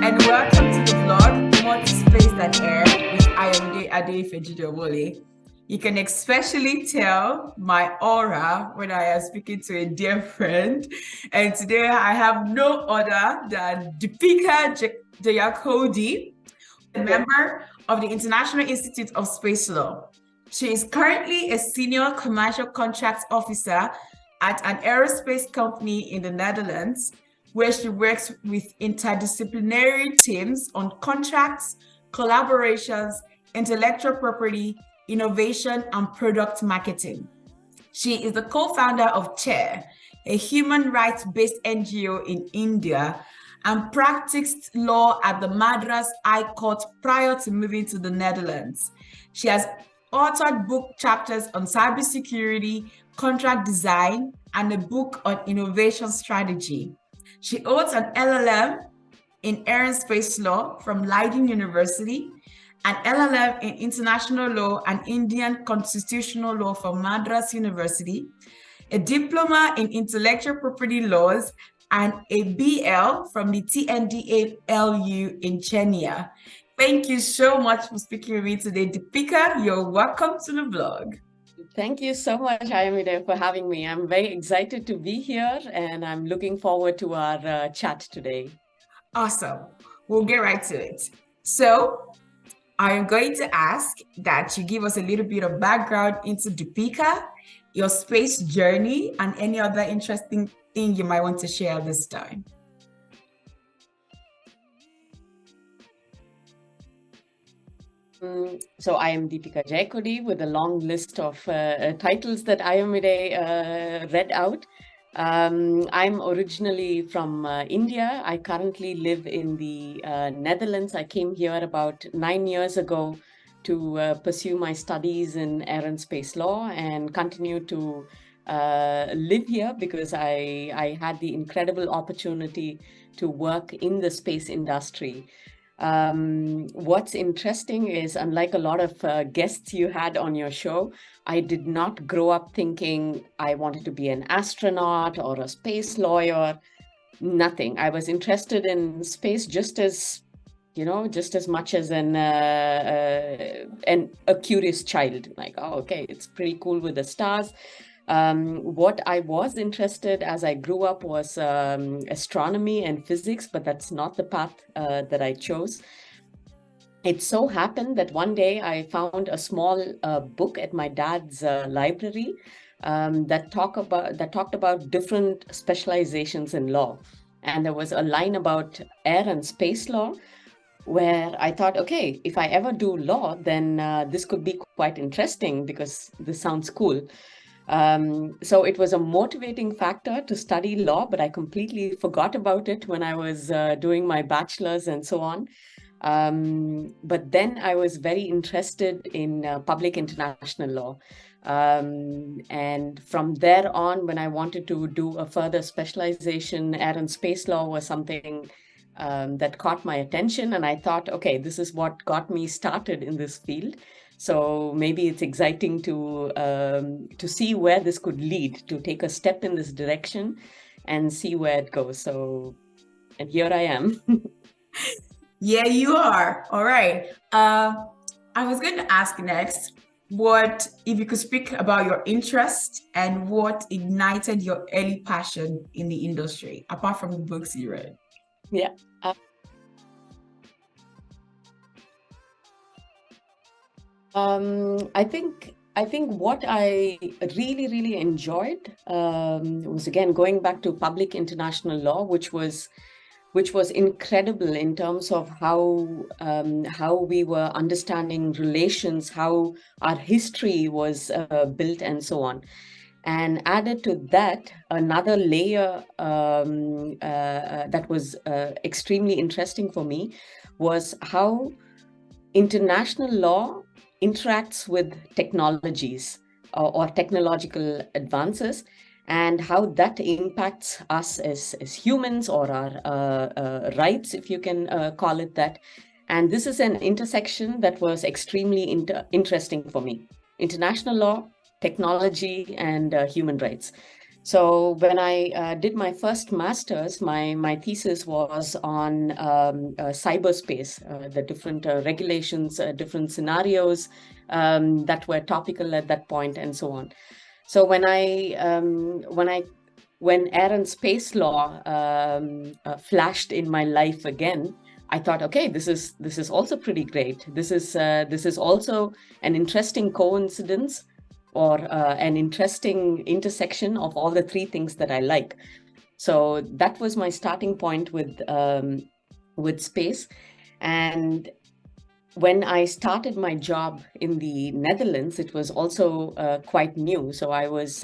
and welcome to the vlog, Moretospacethanair with Ayomide Adefejidowole. You can especially tell my aura when I am speaking to a dear friend. And today I have no other than Deepika Jeyakodi, a member of the International Institute of Space Law. She is currently a senior commercial contracts officer at an aerospace company in the Netherlands, where she works with interdisciplinary teams on contracts, collaborations, intellectual property, innovation, and product marketing. She is the co-founder of CHAIR, a human rights-based NGO in India, and practiced law at the Madras High Court prior to moving to the Netherlands. She has authored book chapters on cybersecurity, contract design, and a book on innovation strategy. She holds an LLM in Aerospace Law from Leiden University, an LLM in International Law and Indian Constitutional Law from Madras University, a diploma in Intellectual Property Laws, and a BL from the TNDA-LU in Chennai. Thank you so much for speaking with me today, Deepika. You're welcome to the vlog. Thank you so much, Ayomide, for having me. I'm very excited to be here, and I'm looking forward to our chat today. Awesome. We'll get right to it. So I'm going to ask that you give us a little bit of background into Deepika, your space journey, and any other interesting thing you might want to share this time. So I am Deepika Jeyakodi with a long list of titles that Ayomide read out. I'm originally from India. I currently live in the Netherlands. I came here about 9 years ago to pursue my studies in aerospace law and continue to live here because I had the incredible opportunity to work in the space industry. What's interesting is, unlike a lot of guests you had on your show, I did not grow up thinking I wanted to be an astronaut or a space lawyer, nothing. I was interested in space just as much as a curious child, like, oh, okay, it's pretty cool with the stars. What I was interested as I grew up was astronomy and physics, but that's not the path that I chose. It so happened that one day I found a small book at my dad's library that talked about different specializations in law. And there was a line about air and space law, where I thought, okay, if I ever do law, then this could be quite interesting because this sounds cool. So it was a motivating factor to study law, but I completely forgot about it when I was doing my bachelor's and so on. But then I was very interested in public international law. And from there on, when I wanted to do a further specialization, air and space law was something that caught my attention. And I thought, okay, this is what got me started in this field. So maybe it's exciting to see where this could lead, to take a step in this direction and see where it goes. So, and here I am. Yeah, you are. All right. I was going to ask next, what if you could speak about your interest and what ignited your early passion in the industry, apart from the books you read? Yeah. I think what I really enjoyed was, again, going back to public international law, which was incredible in terms of how we were understanding relations, how our history was built, and so on. And added to that, another layer that was extremely interesting for me was how international law interacts with technologies or technological advances, and how that impacts us as humans, or our rights, if you can call it that. And this is an intersection that was extremely interesting for me. International law, technology, and human rights. So when I did my first master's, my thesis was on cyberspace, the different regulations, different scenarios that were topical at that point, and so on. So when air and space law flashed in my life again, I thought, okay, this is also pretty great. This is also an interesting coincidence, or an interesting intersection of all the three things that I like. So that was my starting point with space. And when I started my job in the Netherlands, it was also quite new. So I was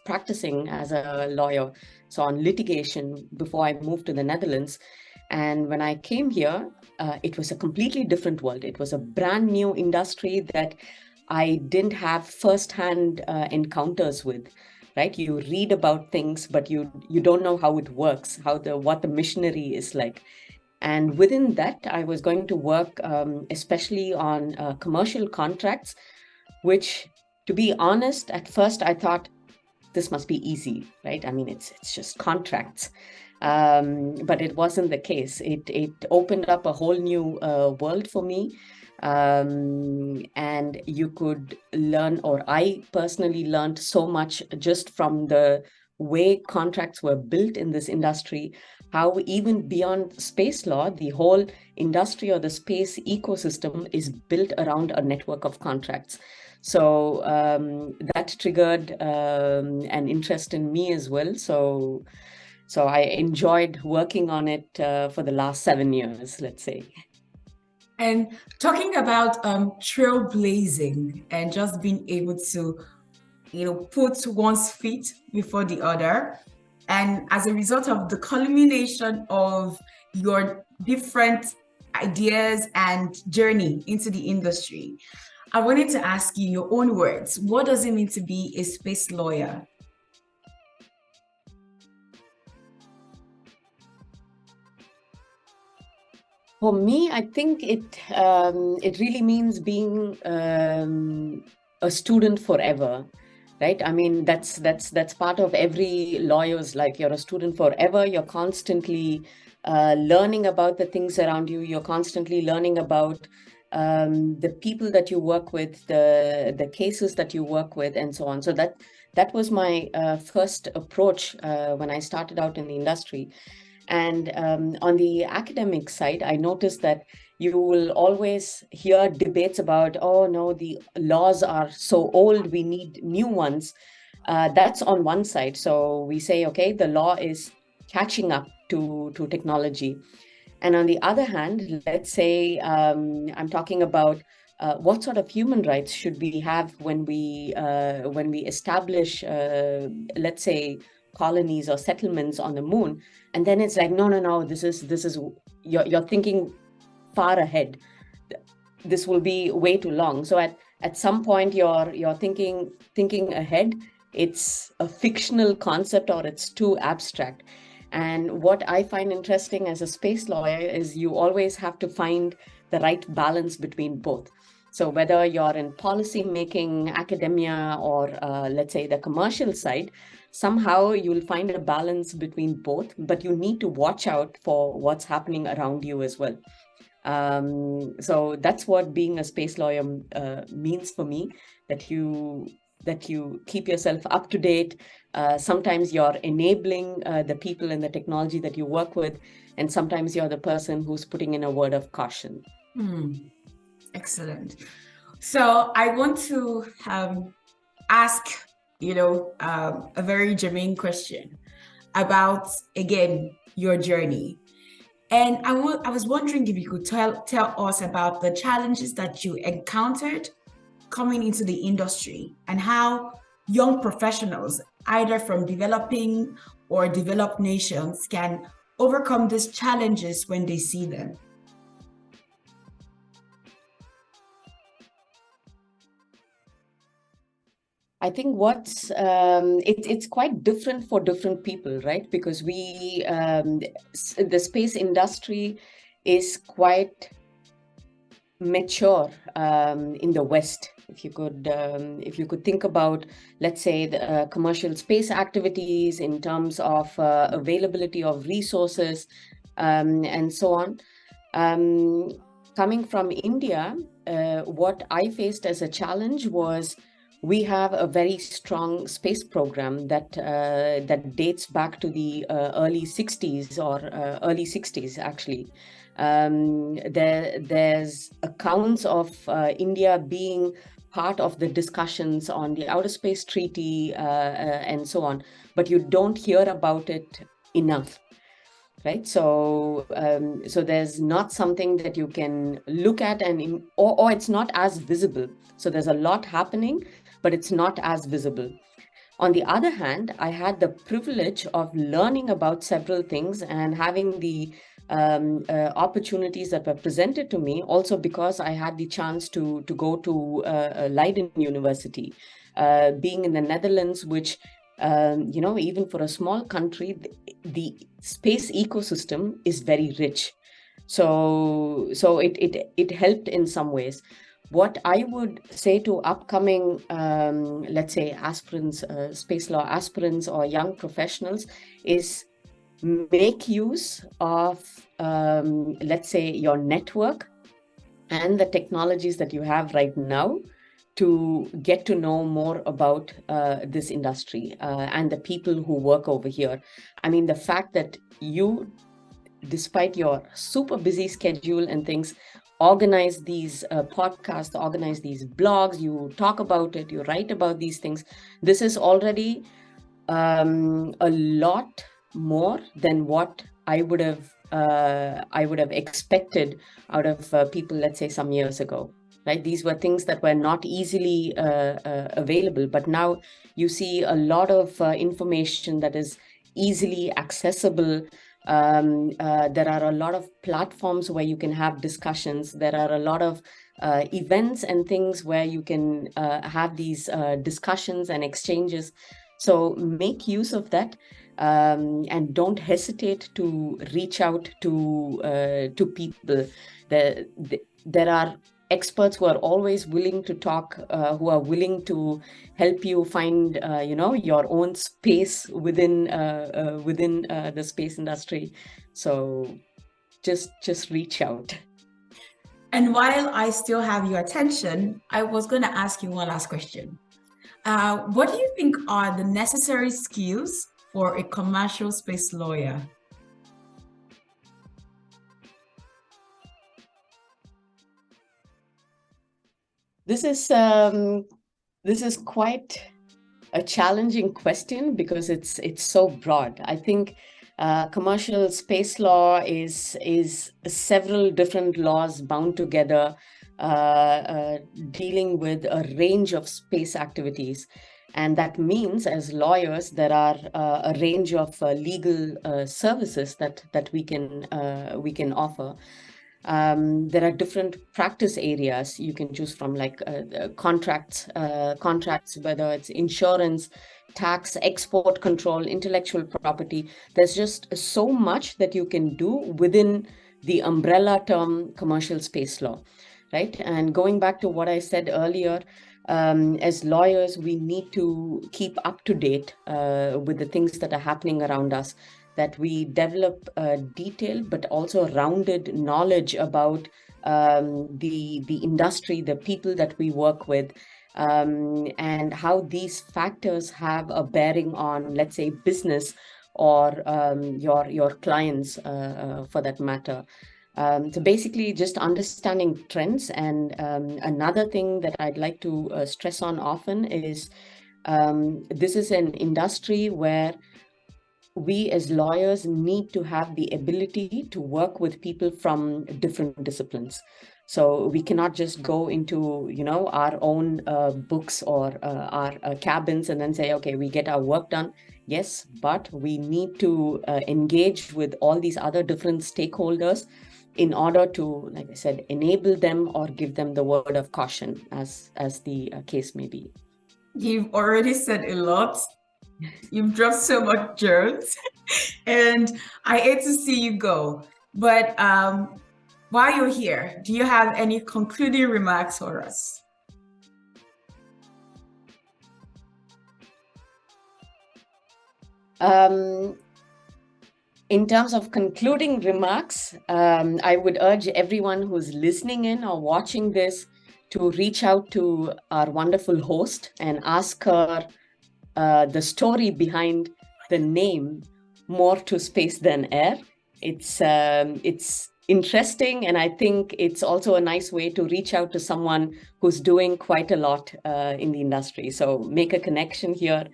practicing as a lawyer, so on litigation, before I moved to the Netherlands. And when I came here, it was a completely different world. It was a brand new industry that I didn't have firsthand encounters with. Right? You read about things, but you don't know how it works, what the machinery is like. And within that, I was going to work especially on commercial contracts, which, to be honest, at first I thought this must be easy, right? I mean, it's just contracts. But it wasn't the case. It opened up a whole new world for me. And you could learn, or I personally learned so much just from the way contracts were built in this industry, how even beyond space law, the whole industry or the space ecosystem is built around a network of contracts. So that triggered an interest in me as well. So I enjoyed working on it for the last 7 years, let's say. And talking about trailblazing and just being able to, put one's feet before the other. And as a result of the culmination of your different ideas and journey into the industry, I wanted to ask you, your own words, what does it mean to be a space lawyer? For me, I think it really means being a student forever, right? I mean, that's part of every lawyer's life. You're a student forever. You're constantly learning about the things around you. You're constantly learning about the people that you work with, the cases that you work with, and so on. So that was my first approach when I started out in the industry. And on the academic side, I noticed that you will always hear debates about, oh no, the laws are so old, we need new ones. That's on one side. So we say, okay, the law is catching up to technology. And on the other hand, let's say I'm talking about what sort of human rights should we have when we establish, let's say, colonies or settlements on the moon. And then it's like, no, this is you're thinking far ahead. This will be way too long. So at some point you're thinking ahead. It's a fictional concept, or it's too abstract. And what I find interesting as a space lawyer is you always have to find the right balance between both. So whether you're in policy making, academia, or let's say the commercial side, somehow you'll find a balance between both, but you need to watch out for what's happening around you as well. So that's what being a space lawyer means for me, that you keep yourself up to date. Sometimes you're enabling the people and the technology that you work with, and sometimes you're the person who's putting in a word of caution. Excellent. So I want to ask, a very germane question about, again, your journey. And I was wondering if you could tell us about the challenges that you encountered coming into the industry, and how young professionals, either from developing or developed nations, can overcome these challenges when they see them. I think it's quite different for different people, right? Because the space industry is quite mature in the West. If you could think about, let's say, the commercial space activities in terms of availability of resources and so on. Coming from India, what I faced as a challenge was we have a very strong space program that dates back to the early 60s or early 60s actually. There's accounts of India being part of the discussions on the Outer Space Treaty and so on, but you don't hear about it enough. Right, so there's not something that you can look at, and or it's not as visible. So there's a lot happening, but it's not as visible. On the other hand, I had the privilege of learning about several things and having the opportunities that were presented to me, also because I had the chance to go to Leiden University, being in the Netherlands, which even for a small country, the space ecosystem is very rich. So it helped in some ways. What I would say to upcoming, let's say, aspirants, space law aspirants or young professionals is make use of, let's say, your network and the technologies that you have right now to get to know more about this industry and the people who work over here. I mean, the fact that you, despite your super busy schedule and things, organize these podcasts, organize these blogs, you talk about it, you write about these things. This is already a lot more than what I would have expected out of people, let's say, some years ago. Right, these were things that were not easily available, but now you see a lot of information that is easily accessible. There are a lot of platforms where you can have discussions. There are a lot of events and things where you can have these discussions and exchanges. So make use of that, and don't hesitate to reach out to people. There are experts who are always willing to talk, who are willing to help you find, your own space within the space industry. So just reach out. And while I still have your attention, I was going to ask you one last question. What do you think are the necessary skills for a commercial space lawyer? This is quite a challenging question because it's so broad. I think commercial space law is several different laws bound together, dealing with a range of space activities. And that means, as lawyers, there are a range of legal services that we can offer. There are different practice areas you can choose from, like contracts, whether it's insurance, tax, export control, intellectual property. There's just so much that you can do within the umbrella term commercial space law, right? And going back to what I said earlier, as lawyers, we need to keep up to date with the things that are happening around us, that we develop detailed but also rounded knowledge about the industry, the people that we work with, and how these factors have a bearing on, let's say, business or your clients for that matter. So basically just understanding trends. And another thing that I'd like to stress on often is this is an industry where we as lawyers need to have the ability to work with people from different disciplines. So we cannot just go into, our own books or our cabins and then say, okay, we get our work done. Yes, but we need to engage with all these other different stakeholders in order to, like I said, enable them or give them the word of caution, as the case may be. You've already said a lot. You've dropped so much germs, and I hate to see you go. But while you're here, do you have any concluding remarks for us? In terms of concluding remarks, I would urge everyone who's listening in or watching this to reach out to our wonderful host and ask her the story behind the name More to Space Than Air. It's interesting, and I think it's also a nice way to reach out to someone who's doing quite a lot in the industry. So make a connection here.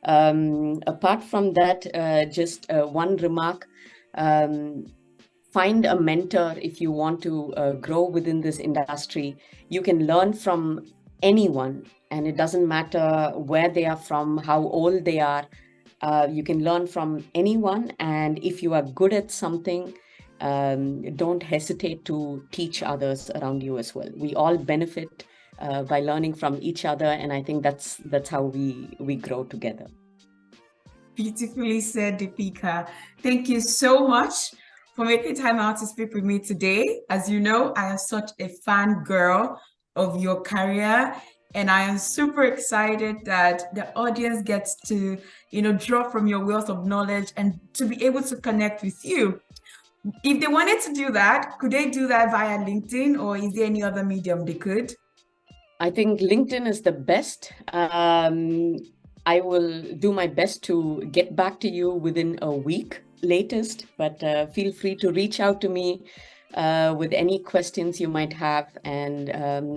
Apart from that, just one remark, find a mentor if you want to grow within this industry. You can learn from anyone, and it doesn't matter where they are from, how old they are. You can learn from anyone, and if you are good at something, don't hesitate to teach others around you as well. We all benefit by learning from each other, and I think that's how we grow together. Beautifully said, Deepika. Thank you so much for making time out to speak with me today. As you know, I am such a fan girl of your career, and I am super excited that the audience gets to, draw from your wealth of knowledge and to be able to connect with you. If they wanted to do that, could they do that via LinkedIn, or is there any other medium they could? I think LinkedIn is the best. I will do my best to get back to you within a week latest, but feel free to reach out to me with any questions you might have. And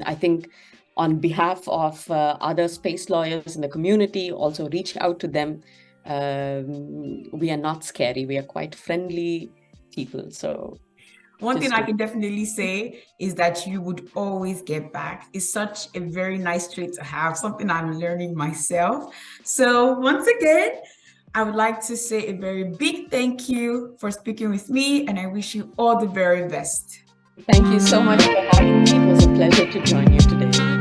I think on behalf of other space lawyers in the community, also reach out to them. We are not scary. We are quite friendly people. So one thing I can definitely say is that you would always get back. It's such a very nice trait to have, something I'm learning myself. So once again, I would like to say a very big thank you for speaking with me, and I wish you all the very best. Thank you so much for having me. It was a pleasure to join you today.